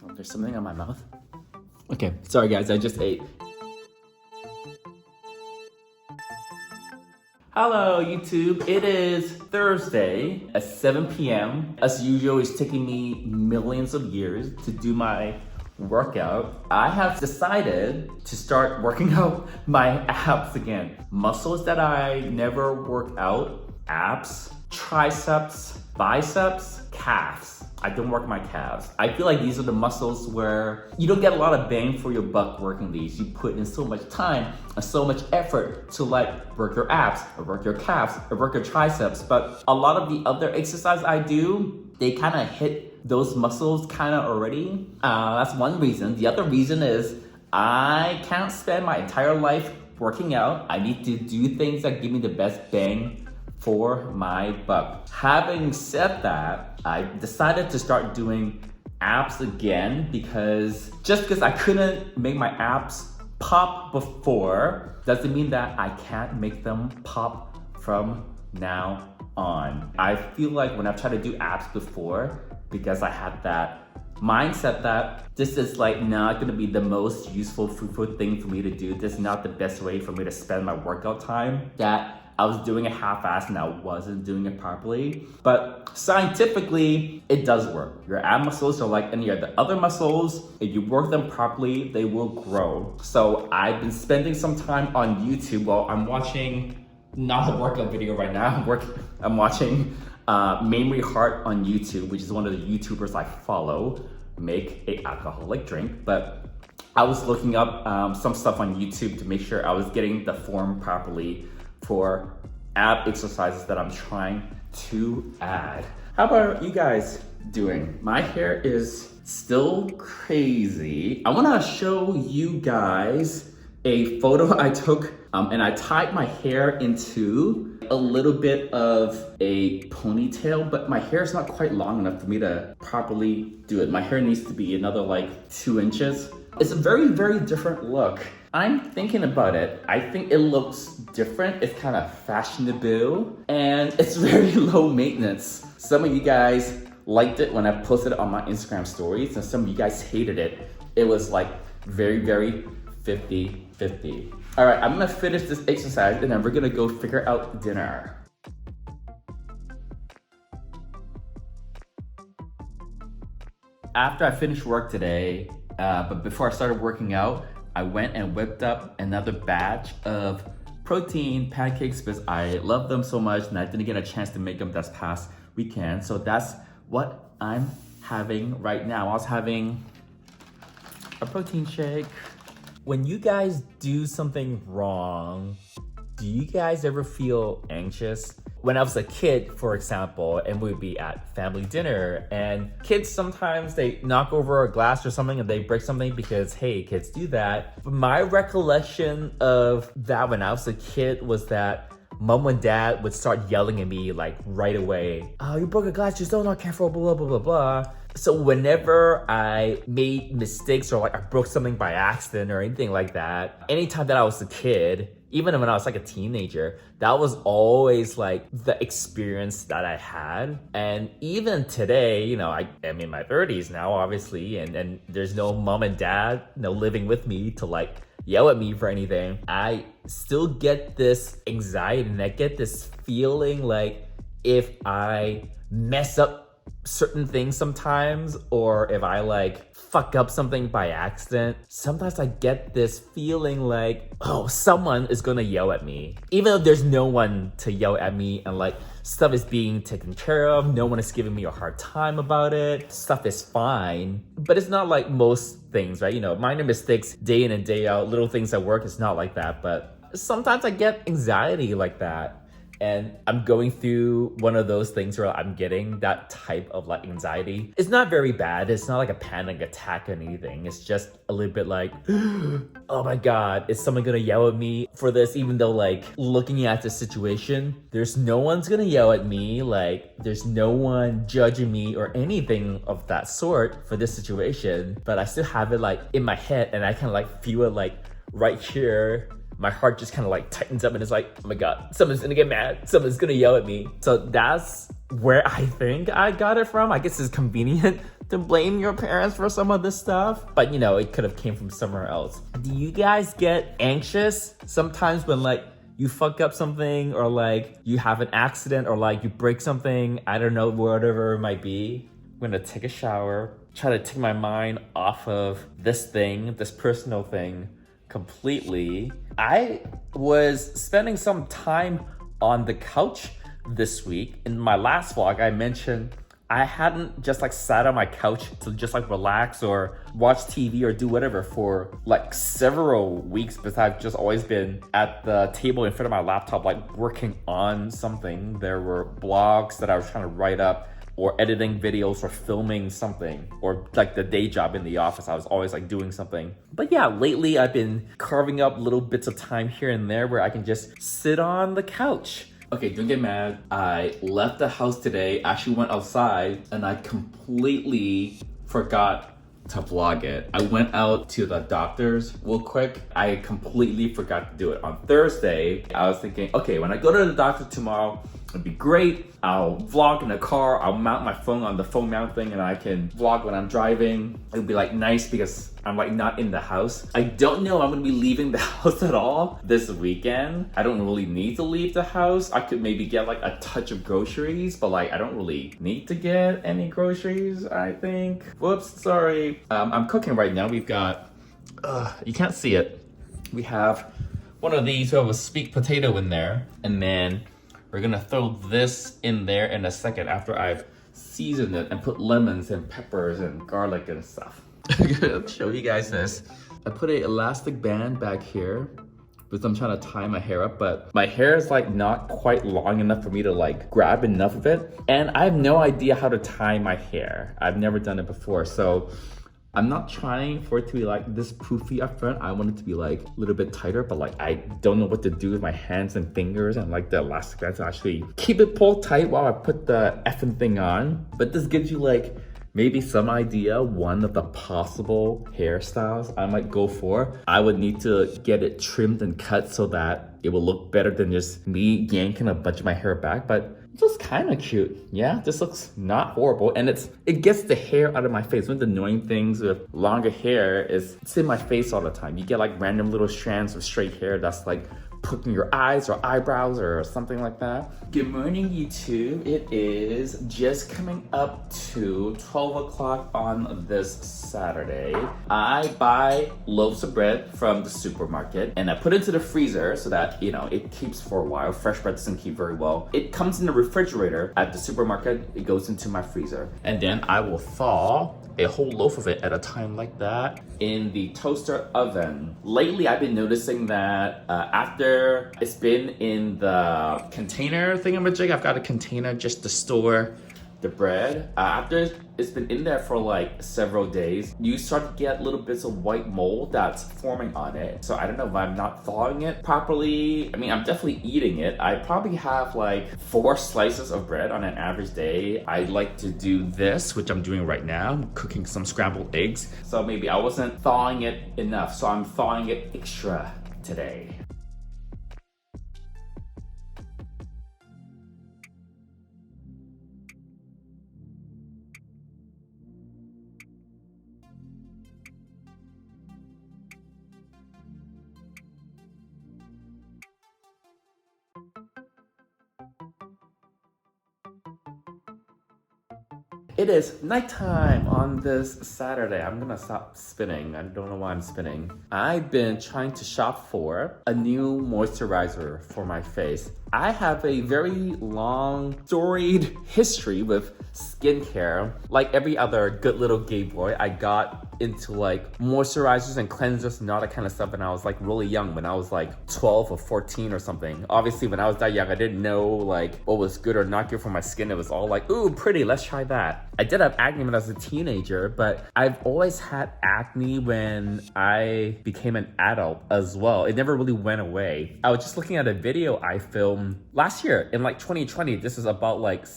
Oh, there's something on my mouth. Okay, sorry guys, I just ate. Hello YouTube, it is Thursday at 7 p.m. As usual, it's taking me millions of years to do my workout. I have decided to start working out my abs again. Muscles that I never work out, abs, triceps, biceps, calves. I don't work my calves. I feel like these are the muscles where you don't get a lot of bang for your buck working these. You put in so much time and so much effort to like work your abs or work your calves or work your triceps. But a lot of the other exercises I do, they kind of hit those muscles kind of already. That's one reason. The other reason is I can't spend my entire life working out. I need to do things that give me the best bang for my buck. Having said that, I decided to start doing abs again because I couldn't make my abs pop before doesn't mean that I can't make them pop from now on. I feel like when I've tried to do abs before, because I had that mindset that this is like not gonna be the most useful, fruitful thing for me to do. This is not the best way for me to spend my workout time, that I was doing it half-assed and I wasn't doing it properly. But scientifically, it does work. Your ab muscles are like any of the other muscles. If you work them properly, they will grow. So I've been spending some time on YouTube while I'm watching, not a workout video right now, I'm watching MoreJoeyT on YouTube, which is one of the YouTubers I follow, make an alcoholic drink. But I was looking up some stuff on YouTube to make sure I was getting the form properly for ab exercises that I'm trying to add. How about you guys doing? My hair is still crazy. I wanna show you guys a photo I took and I tied my hair into a little bit of a ponytail, but my hair is not quite long enough for me to properly do it. My hair needs to be another like 2 inches. It's a very, very different look. I'm thinking about it. I think it looks different. It's kind of fashionable and it's very low maintenance. Some of you guys liked it when I posted it on my Instagram stories and some of you guys hated it. It was like very, very 50-50. All right, I'm gonna finish this exercise and then we're gonna go figure out dinner. After I finished work today, but before I started working out, I went and whipped up another batch of protein pancakes because I love them so much and I didn't get a chance to make them this past weekend. So that's what I'm having right now. I was having a protein shake. When you guys do something wrong, do you guys ever feel anxious? When I was a kid, for example, and we'd be at family dinner and kids sometimes they knock over a glass or something and they break something because, hey, kids do that. But my recollection of that when I was a kid was that mom and dad would start yelling at me like right away. Oh, you broke a glass, you're so not careful, blah, blah, blah, blah. So whenever I made mistakes or like I broke something by accident or anything like that, anytime that I was a kid, even when I was like a teenager, that was always like the experience that I had. And even today, you know, I am in my 30s now, obviously, and there's no mom and dad, living with me to like yell at me for anything. I still get this anxiety and I get this feeling like if I mess up certain things sometimes, or if I like fuck up something by accident, sometimes I get this feeling like, oh, someone is gonna yell at me. Even though there's no one to yell at me and like stuff is being taken care of, no one is giving me a hard time about it, stuff is fine. But it's not like most things, right? You know, minor mistakes day in and day out, little things at work, it's not like that. But sometimes I get anxiety like that. And I'm going through one of those things where I'm getting that type of like anxiety. It's not very bad. It's not like a panic attack or anything. It's just a little bit like, oh my God, is someone gonna yell at me for this? Even though like looking at the situation, there's no one's gonna yell at me. Like there's no one judging me or anything of that sort for this situation. But I still have it like in my head and I kind of like feel it like right here. My heart just kind of like tightens up and it's like, oh my God, someone's gonna get mad. Someone's gonna yell at me. So that's where I think I got it from. I guess it's convenient to blame your parents for some of this stuff, but you know, it could have came from somewhere else. Do you guys get anxious sometimes when like you fuck up something, or like you have an accident, or like you break something? I don't know, whatever it might be. I'm gonna take a shower, try to take my mind off of this thing, this personal thing completely. I was spending some time on the couch this week. In my last vlog, I mentioned I hadn't just like sat on my couch to just like relax or watch TV or do whatever for like several weeks, because I've just always been at the table in front of my laptop, like working on something. There were blogs that I was trying to write up, or editing videos, or filming something, or like the day job in the office. I was always like doing something. But yeah, lately I've been carving up little bits of time here and there where I can just sit on the couch. Okay, don't get mad. I left the house today, actually went outside, and I completely forgot to vlog it. I went out to the doctor's real quick. I completely forgot to do it. On Thursday, I was thinking, okay, when I go to the doctor tomorrow, it'd be great. I'll vlog in the car. I'll mount my phone on the phone mount thing, and I can vlog when I'm driving. It would be like nice because I'm like not in the house. I don't know I'm gonna be leaving the house at all this weekend. I don't really need to leave the house. I could maybe get like a touch of groceries, but like I don't really need to get any groceries, I think. Whoops, sorry. I'm cooking right now. We've got, you can't see it. We have one of these, we have a sweet potato in there, and then we're gonna throw this in there in a second after I've seasoned it and put lemons and peppers and garlic and stuff. I'm gonna show you guys this. I put an elastic band back here because I'm trying to tie my hair up, but my hair is like not quite long enough for me to like grab enough of it. And I have no idea how to tie my hair. I've never done it before, so I'm not trying for it to be like this poofy up front. I want it to be like a little bit tighter, but like I don't know what to do with my hands and fingers and like the elastic band to actually keep it pulled tight while I put the effing thing on. But this gives you like maybe some idea, one of the possible hairstyles I might go for. I would need to get it trimmed and cut so that it will look better than just me yanking a bunch of my hair back, but it looks kind of cute. Yeah, this looks not horrible, and it gets the hair out of my face. One of the annoying things with longer hair is it's in my face all the time. You get like random little strands of straight hair that's like poking your eyes or eyebrows or something like that. Good morning, YouTube. It is just coming up to 12 o'clock on this Saturday. I buy loaves of bread from the supermarket and I put it into the freezer so that, you know, it keeps for a while. Fresh bread doesn't keep very well. It comes in the refrigerator at the supermarket. It goes into my freezer. And then I will thaw a whole loaf of it at a time like that in the toaster oven. Lately, I've been noticing that after it's been in the container thingamajig, I've got a container just to store the bread. After it's been in there for like several days, you start to get little bits of white mold that's forming on it. So I don't know if I'm not thawing it properly. I mean, I'm definitely eating it. I probably have like 4 slices of bread on an average day. I like to do this, which I'm doing right now. I'm cooking some scrambled eggs. So maybe I wasn't thawing it enough. So I'm thawing it extra today. It is nighttime on this Saturday. I'm gonna stop spinning. I don't know why I'm spinning. I've been trying to shop for a new moisturizer for my face. I have a very long, storied history with skincare. Like every other good little gay boy, I got into like moisturizers and cleansers and all that kind of stuff when I was like really young, when I was like 12 or 14 or something. Obviously, when I was that young, I didn't know like what was good or not good for my skin. It was all like, ooh, pretty, let's try that. I did have acne when I was a teenager, but I've always had acne when I became an adult as well. It never really went away. I was just looking at a video I filmed last year in like 2020. This is about like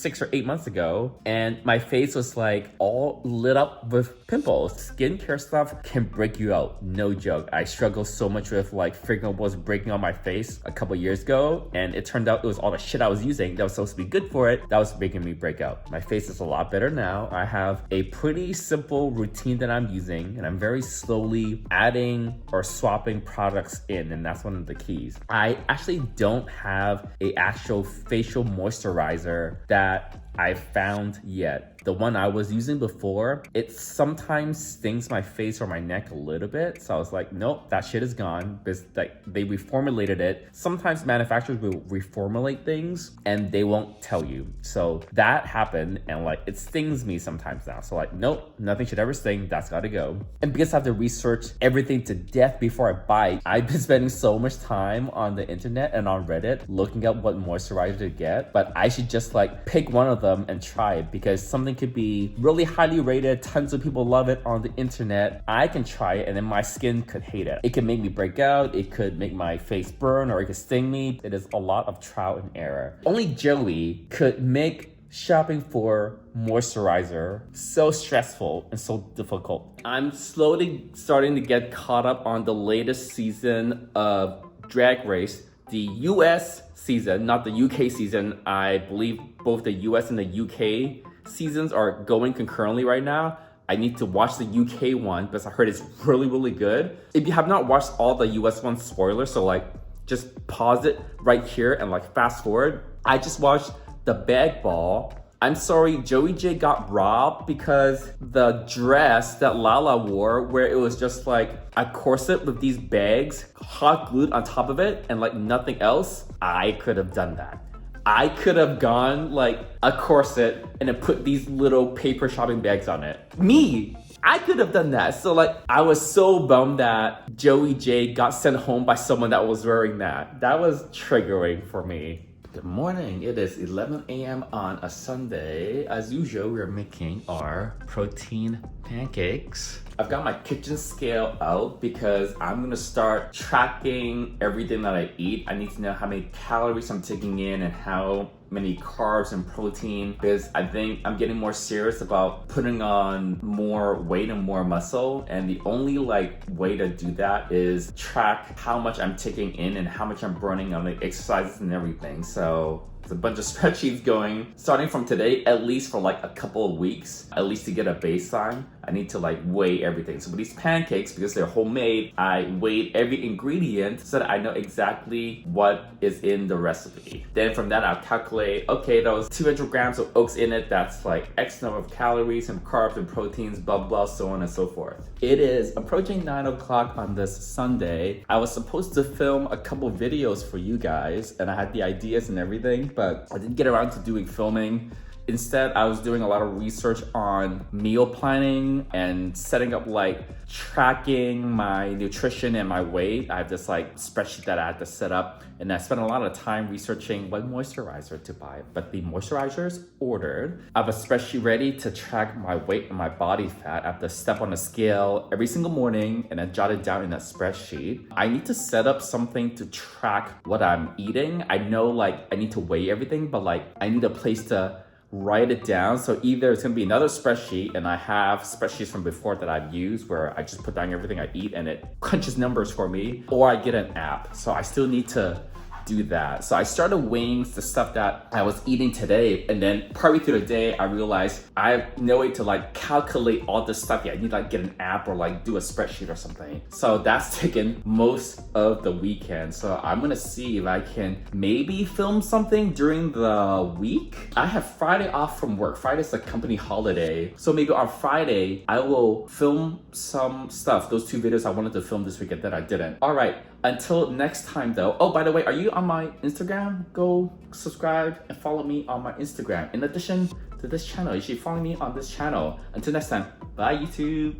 6 or 8 months ago, and my face was like all lit up with pimples. Skincare stuff can break you out, no joke. I struggled so much with like figuring out what was breaking on my face a couple years ago, and it turned out it was all the shit I was using that was supposed to be good for it that was making me break out. My face is a lot better now. I have a pretty simple routine that I'm using, and I'm very slowly adding or swapping products in, and that's one of the keys. I actually don't have a actual facial moisturizer that I found yet. The one I was using before, it sometimes stings my face or my neck a little bit. So I was like, nope, that shit is gone. Because like they reformulated it. Sometimes manufacturers will reformulate things and they won't tell you. So that happened, and like it stings me sometimes now. So like, nope, nothing should ever sting. That's gotta go. And because I have to research everything to death before I buy, I've been spending so much time on the internet and on Reddit looking up what moisturizer to get. But I should just like pick one of them and try it, because something could be really highly rated, tons of people love it on the internet. I can try it and then my skin could hate it. It could make me break out, it could make my face burn, or it could sting me. It is a lot of trial and error. Only Joey could make shopping for moisturizer so stressful and so difficult. I'm slowly starting to get caught up on the latest season of Drag Race, the US season, not the UK season. I believe both the US and the UK seasons are going concurrently right now. I need to watch the UK one because I heard it's really, really good. If you have not watched all the US ones, spoilers, so like just pause it right here and like fast forward. I just watched the bag ball. I'm sorry, JoeyT got robbed because the dress that Lala wore, where it was just like a corset with these bags hot glued on top of it and like nothing else, I could have done that. I could have gone like a corset and then put these little paper shopping bags on it. Me, I could have done that. So like, I was so bummed that JoeyT got sent home by someone that was wearing that. That was triggering for me. Good morning. It is 11 a.m. on a Sunday. As usual, we're making our protein pancakes. I've got my kitchen scale out because I'm gonna start tracking everything that I eat. I need to know how many calories I'm taking in and how many carbs and protein, because I think I'm getting more serious about putting on more weight and more muscle, and the only like way to do that is track how much I'm taking in and how much I'm burning on the exercises and everything. So there's a bunch of spreadsheets going starting from today, at least for like a couple of weeks, at least to get a baseline. I need to like weigh everything. So with these pancakes, because they're homemade, I weighed every ingredient so that I know exactly what is in the recipe. Then from that, I'll calculate, okay, that was 200 grams of oats in it. That's like X number of calories and carbs and proteins, blah, blah, so on and so forth. It is approaching 9 o'clock on this Sunday. I was supposed to film a couple videos for you guys, and I had the ideas and everything, but I didn't get around to doing filming. Instead, I was doing a lot of research on meal planning and setting up like tracking my nutrition and my weight. I have this like spreadsheet that I had to set up, and I spent a lot of time researching what moisturizer to buy. But the moisturizer's ordered. I have a spreadsheet ready to track my weight and my body fat. I have to step on a scale every single morning and then jot it down in that spreadsheet. I need to set up something to track what I'm eating. I know like I need to weigh everything, but like I need a place to write it down. So either it's gonna be another spreadsheet, and I have spreadsheets from before that I've used where I just put down everything I eat and it crunches numbers for me, or I get an app. So I still need to do that. So I started weighing the stuff that I was eating today, and then partway through the day I realized I have no way to like calculate all this stuff yet. I need to like get an app or like do a spreadsheet or something. So that's taken most of the weekend. So I'm gonna see if I can maybe film something during the week. I have Friday off from work. Friday's a company holiday. So maybe on Friday I will film some stuff. Those 2 videos I wanted to film this weekend that I didn't. All right. Until next time though. Oh, by the way, are you on my Instagram? Go subscribe and follow me on my Instagram. In addition to this channel, you should follow me on this channel. Until next time, bye YouTube.